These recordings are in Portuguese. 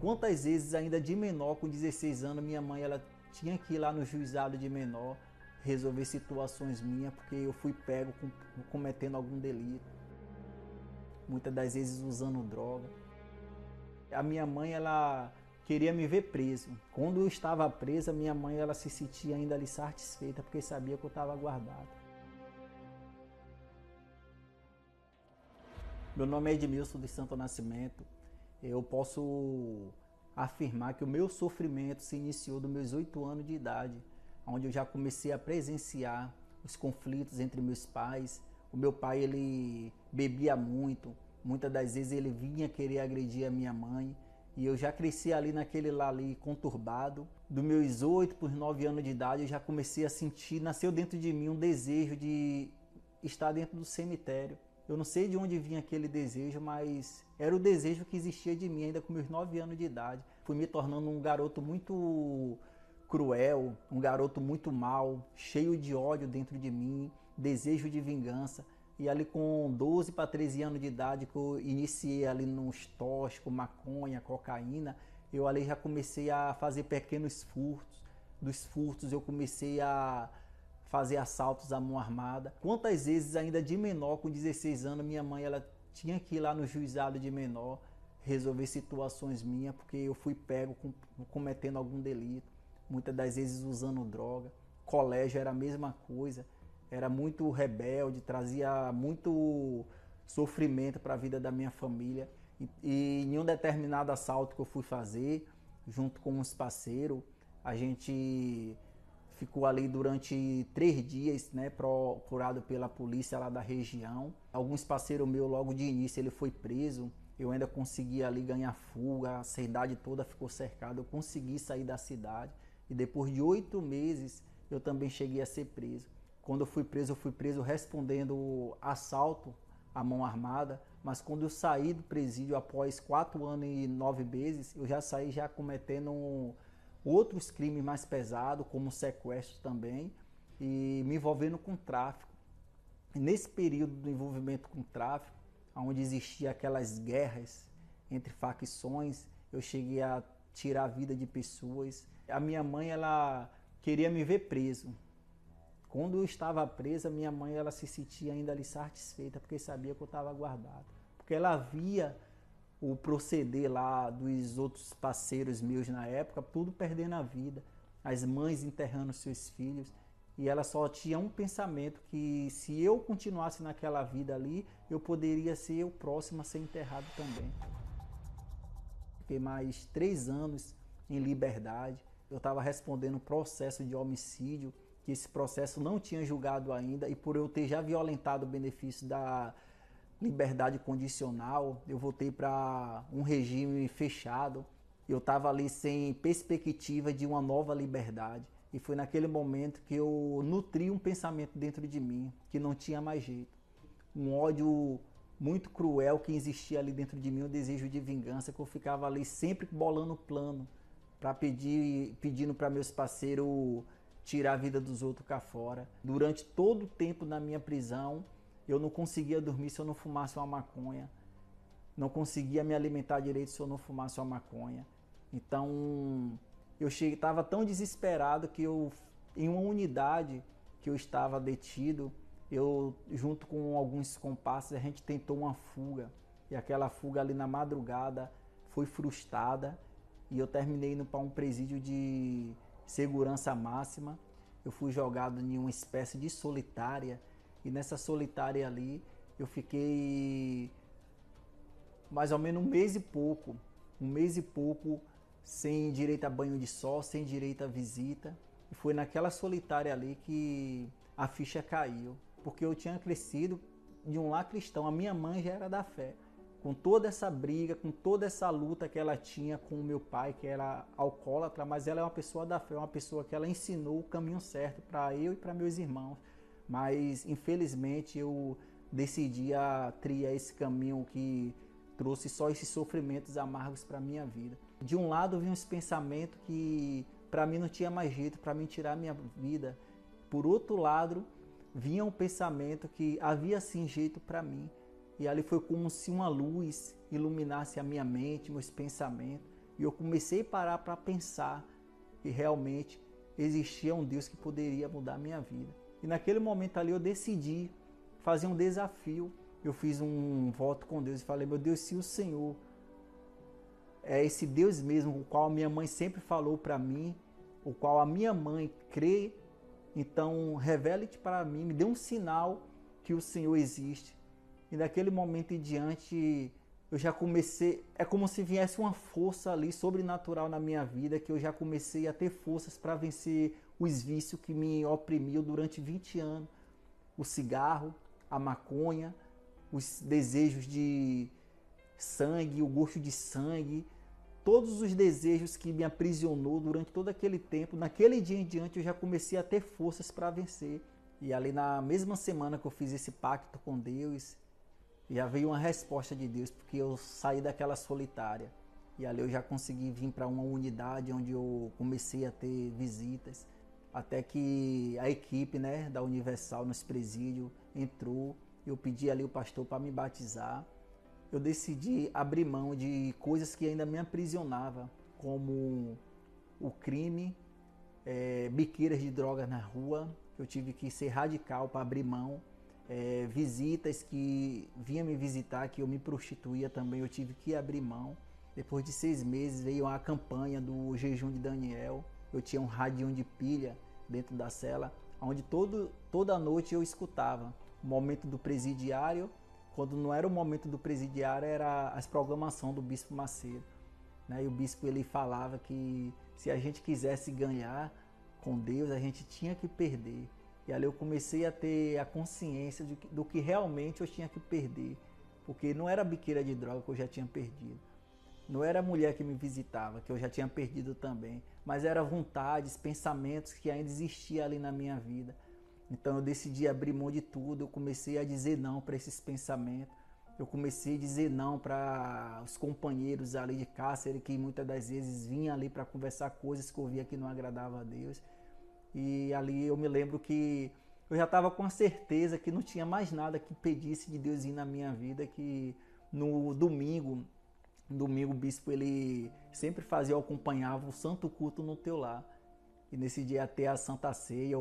Quantas vezes ainda de menor, com 16 anos, minha mãe ela tinha que ir lá no juizado de menor resolver situações minhas porque eu fui pego cometendo algum delito. Muitas das vezes usando droga. A minha mãe ela queria me ver preso. Quando eu estava presa, minha mãe ela se sentia ainda ali satisfeita porque sabia que eu estava guardado. Meu nome é Edmilson de Santo Nascimento. Eu posso afirmar que o meu sofrimento se iniciou dos meus 8 anos de idade, onde eu já comecei a presenciar os conflitos entre meus pais. O meu pai ele bebia muito, muitas das vezes ele vinha querer agredir a minha mãe, e eu já cresci ali naquele lar ali conturbado. Dos meus 8 para os 9 anos de idade eu já comecei a sentir, nasceu dentro de mim um desejo de estar dentro do cemitério. Eu não sei de onde vinha aquele desejo, mas era o desejo que existia de mim ainda com meus 9 anos de idade. Fui me tornando um garoto muito cruel, um garoto muito mau, cheio de ódio dentro de mim, desejo de vingança. E ali com 12 para 13 anos de idade que eu iniciei ali nos tóxicos, maconha, cocaína, eu ali já comecei a fazer pequenos furtos. Dos furtos eu comecei a fazer assaltos à mão armada. Quantas vezes ainda de menor, com 16 anos, minha mãe ela tinha que ir lá no juizado de menor resolver situações minhas porque eu fui pego cometendo algum delito. Muitas das vezes usando droga. Colégio era a mesma coisa. Era muito rebelde, trazia muito sofrimento para a vida da minha família. E em um determinado assalto que eu fui fazer, junto com uns parceiros, a gente ficou ali durante 3 dias, né, procurado pela polícia lá da região. Alguns parceiros meus, logo de início, ele foi preso. Eu ainda consegui ali ganhar fuga, a cidade toda ficou cercada. Eu consegui sair da cidade e depois de 8 meses eu também cheguei a ser preso. Quando eu fui preso respondendo assalto à mão armada, mas quando eu saí do presídio após 4 anos e 9 meses, eu já saí já cometendo outros crimes mais pesados, como sequestro também, e me envolvendo com tráfico. E nesse período do envolvimento com tráfico, onde existia aquelas guerras entre facções, eu cheguei a tirar a vida de pessoas. A minha mãe ela queria me ver preso. Quando eu estava presa, minha mãe ela se sentia ainda ali satisfeita porque sabia que eu estava guardado. Porque ela via o proceder lá dos outros parceiros meus na época, tudo perdendo a vida, as mães enterrando seus filhos, e ela só tinha um pensamento, que se eu continuasse naquela vida ali, eu poderia ser o próximo a ser enterrado também. Fiquei mais 3 anos em liberdade, eu estava respondendo um processo de homicídio, que esse processo não tinha julgado ainda, e por eu ter já violentado o benefício da liberdade condicional, eu voltei para um regime fechado. Eu estava ali sem perspectiva de uma nova liberdade. E foi naquele momento que eu nutri um pensamento dentro de mim, que não tinha mais jeito. Um ódio muito cruel que existia ali dentro de mim, um desejo de vingança, que eu ficava ali sempre bolando plano para pedindo para meus parceiros tirar a vida dos outros cá fora. Durante todo o tempo na minha prisão, eu não conseguia dormir se eu não fumasse uma maconha. Não conseguia me alimentar direito se eu não fumasse uma maconha. Então, eu estava tão desesperado que em uma unidade que eu estava detido, eu, junto com alguns comparsas, a gente tentou uma fuga. E aquela fuga ali na madrugada foi frustrada. E eu terminei indo para um presídio de segurança máxima. Eu fui jogado em uma espécie de solitária. E nessa solitária ali, eu fiquei mais ou menos um mês e pouco, sem direito a banho de sol, sem direito a visita. E foi naquela solitária ali que a ficha caiu, porque eu tinha crescido de um lar cristão, a minha mãe já era da fé. Com toda essa briga, com toda essa luta que ela tinha com o meu pai, que era alcoólatra, mas ela é uma pessoa da fé, uma pessoa que ela ensinou o caminho certo para eu e para meus irmãos. Mas infelizmente eu decidi a trilhar esse caminho que trouxe só esses sofrimentos amargos para minha vida. De um lado vinha esse pensamento que para mim não tinha mais jeito para mim tirar a minha vida. Por outro lado vinha um pensamento que havia sim jeito para mim. E ali foi como se uma luz iluminasse a minha mente, meus pensamentos. E eu comecei a parar para pensar que realmente existia um Deus que poderia mudar a minha vida. E naquele momento ali eu decidi fazer um desafio. Eu fiz um voto com Deus e falei: meu Deus, se o Senhor é esse Deus mesmo, o qual a minha mãe sempre falou para mim, o qual a minha mãe crê, então revele-te para mim, me dê um sinal que o Senhor existe. E daquele momento em diante eu já comecei, é como se viesse uma força ali sobrenatural na minha vida, que eu já comecei a ter forças para vencer os vícios que me oprimiam durante 20 anos. O cigarro, a maconha, os desejos de sangue, o gosto de sangue, todos os desejos que me aprisionou durante todo aquele tempo. Naquele dia em diante eu já comecei a ter forças para vencer. E ali na mesma semana que eu fiz esse pacto com Deus, já veio uma resposta de Deus, porque eu saí daquela solitária. E ali eu já consegui vir para uma unidade onde eu comecei a ter visitas, até que a equipe, né, da Universal nos presídios entrou. Eu pedi ali o pastor para me batizar. Eu decidi abrir mão de coisas que ainda me aprisionavam, como o crime, biqueiras de drogas na rua. Eu tive que ser radical para abrir mão. Visitas que vinham me visitar, que eu me prostituía também, eu tive que abrir mão. Depois de 6 meses veio a campanha do jejum de Daniel. Eu tinha um radinho de pilha dentro da cela, onde toda noite eu escutava o momento do presidiário. Quando não era o momento do presidiário, era as programações do Bispo Macedo, né? E o bispo ele falava que se a gente quisesse ganhar com Deus, a gente tinha que perder. E ali eu comecei a ter a consciência do que realmente eu tinha que perder. Porque não era a biqueira de droga que eu já tinha perdido. Não era a mulher que me visitava, que eu já tinha perdido também. Mas eram vontades, pensamentos que ainda existiam ali na minha vida. Então eu decidi abrir mão de tudo. Eu comecei a dizer não para esses pensamentos. Eu comecei a dizer não para os companheiros ali de cárcere, que muitas das vezes vinham ali para conversar coisas que eu via que não agradava a Deus. E ali eu me lembro que eu já estava com a certeza que não tinha mais nada que pedisse de Deus ir na minha vida, que no domingo o bispo ele sempre fazia, eu acompanhava o santo culto no teu lar. E nesse dia até a Santa Ceia,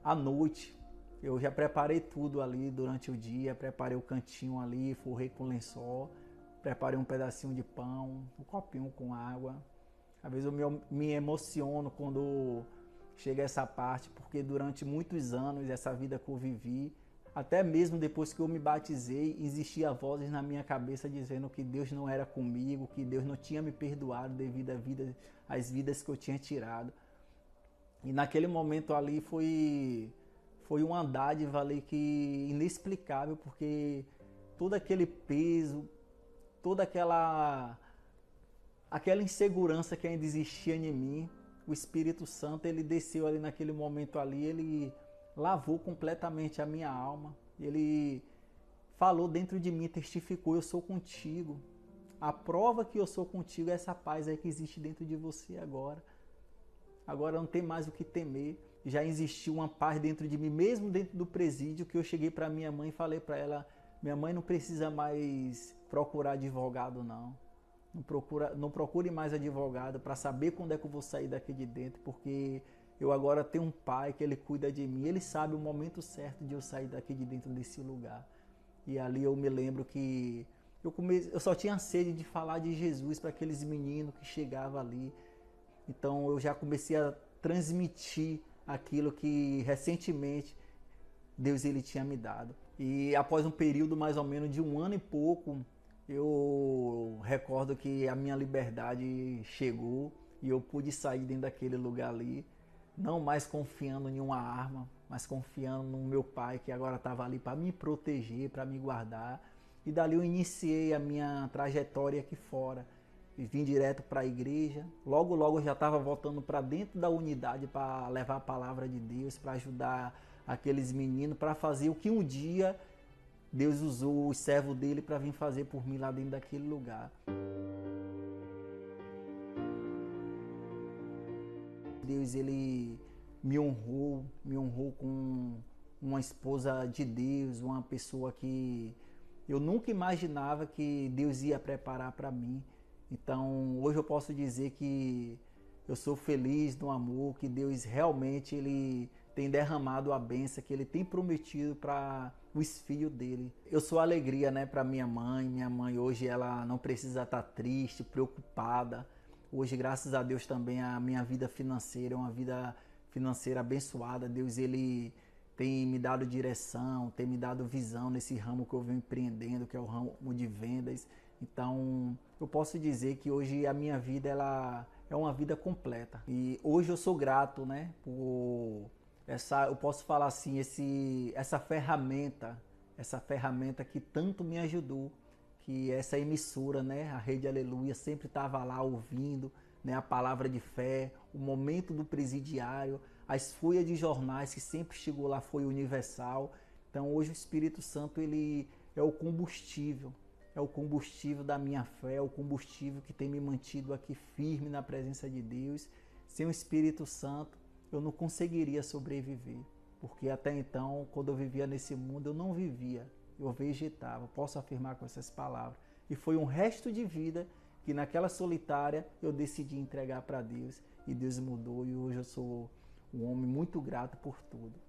à noite, eu já preparei tudo ali durante o dia, preparei o cantinho ali, forrei com lençol, preparei um pedacinho de pão, um copinho com água. Às vezes eu me emociono quando chega essa parte, porque durante muitos anos, essa vida que eu vivi, até mesmo depois que eu me batizei, existia vozes na minha cabeça dizendo que Deus não era comigo, que Deus não tinha me perdoado devido às vidas que eu tinha tirado. E naquele momento ali foi uma dádiva ali que inexplicável, porque todo aquele peso, toda aquela insegurança que ainda existia em mim, o Espírito Santo ele desceu ali naquele momento ali, ele lavou completamente a minha alma, ele falou dentro de mim, testificou: eu sou contigo. A prova que eu sou contigo é essa paz aí que existe dentro de você agora. Agora não tem mais o que temer. Já existiu uma paz dentro de mim, mesmo dentro do presídio, que eu cheguei para minha mãe e falei para ela: minha mãe, não precisa mais procurar advogado não. Não procure mais advogado para saber quando é que eu vou sair daqui de dentro, porque eu agora tenho um pai que ele cuida de mim, ele sabe o momento certo de eu sair daqui de dentro desse lugar. E ali eu me lembro que eu só tinha sede de falar de Jesus para aqueles meninos que chegavam ali. Então eu já comecei a transmitir aquilo que recentemente Deus ele tinha me dado. E após um período mais ou menos de 1 ano e pouco, eu recordo que a minha liberdade chegou e eu pude sair dentro daquele lugar ali, não mais confiando em uma arma, mas confiando no meu pai, que agora estava ali para me proteger, para me guardar. E dali eu iniciei a minha trajetória aqui fora e vim direto para a igreja. Logo eu já estava voltando para dentro da unidade para levar a palavra de Deus, para ajudar aqueles meninos, para fazer o que um dia Deus usou o servo dele para vir fazer por mim lá dentro daquele lugar. Deus ele me honrou com uma esposa de Deus, uma pessoa que eu nunca imaginava que Deus ia preparar para mim. Então, hoje eu posso dizer que eu sou feliz no amor, que Deus realmente ele tem derramado a bênção que ele tem prometido para os filhos dele. Eu sou alegria, né, para minha mãe. Minha mãe hoje ela não precisa estar triste, preocupada. Hoje, graças a Deus também a minha vida financeira é uma vida financeira abençoada. Deus ele tem me dado direção, tem me dado visão nesse ramo que eu venho empreendendo, que é o ramo de vendas. Então, eu posso dizer que hoje a minha vida ela é uma vida completa. E hoje eu sou grato, né, por eu posso falar assim, essa ferramenta que tanto me ajudou, que essa emissora, né, a Rede Aleluia, sempre estava lá ouvindo, né, a palavra de fé, o momento do presidiário, as folhas de jornais que sempre chegou lá foi universal. Então hoje o Espírito Santo ele é o combustível da minha fé, é o combustível que tem me mantido aqui firme na presença de Deus. Sem o Espírito Santo eu não conseguiria sobreviver, porque até então, quando eu vivia nesse mundo, eu não vivia, eu vegetava, posso afirmar com essas palavras. E foi um resto de vida que naquela solitária eu decidi entregar para Deus, e Deus mudou, e hoje eu sou um homem muito grato por tudo.